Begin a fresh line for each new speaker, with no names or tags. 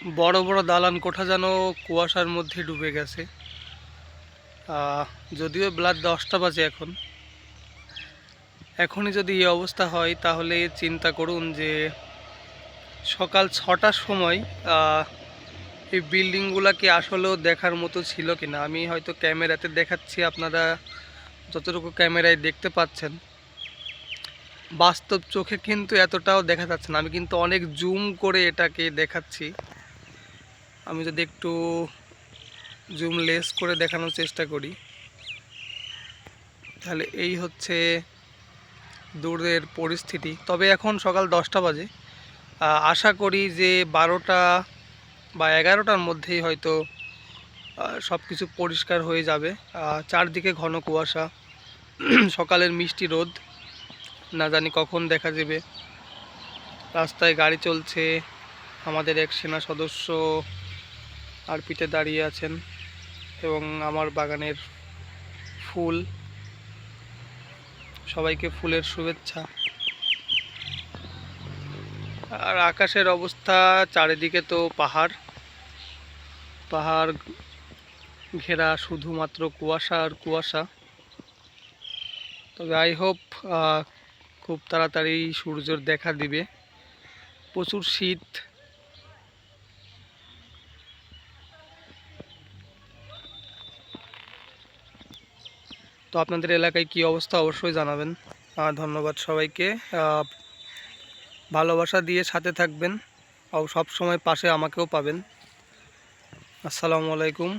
বড় বড় দালান কোঠা যেন কুয়াশার মধ্যে ডুবে গেছে। যদিও বেলা 10টা বাজে এখনই যদি এই অবস্থা হয় তাহলে চিন্তা করুন যে সকাল 6টার সময় এই বিল্ডিংগুলা কি আসলেও দেখার মতো ছিল কিনা। আমি হয়তো ক্যামেরাতে দেখাচ্ছি, আপনারা যতটুকু ক্যামেরায় দেখতে পাচ্ছেন বাস্তব চোখে কিন্তু এতটাও দেখা যাচ্ছে না। আমি কিন্তু অনেক জুম করে এটাকে দেখাচ্ছি। আমি যদি একটু জুম লেস করে দেখানোর চেষ্টা করি তাহলে এই হচ্ছে দূরের পরিস্থিতি। তবে এখন সকাল 10টা বাজে, আশা করি যে 12টা বা 11টার মধ্যেই হয়তো সব কিছু পরিষ্কার হয়ে যাবে। চারদিকে ঘন কুয়াশা, সকালের মিষ্টি রোদ, না জানি কখন দেখা যাবে। রাস্তায় গাড়ি চলছে, আমাদের এক সেনা সদস্য আরপিতে দাঁড়িয়ে আছেন এবং আমার বাগানের ফুল, সবাইকে ফুলের শুভেচ্ছা। আর আকাশের অবস্থা, চারিদিকে তো পাহাড় পাহাড় ঘেরা, শুধুমাত্র কুয়াশা আর কুয়াশা। তবে আই হোপ খুব তাড়াতাড়ি সূর্যের দেখা দিবে। প্রচুর শীত। তো আপনাদের এলাকায় কি অবস্থা অবশ্যই জানাবেন। ধন্যবাদ সবাইকে। ভালোবাসা দিয়ে সাথে থাকবেন, সব সময় পাশে আমাকেও পাবেন। আসসালামু আলাইকুম।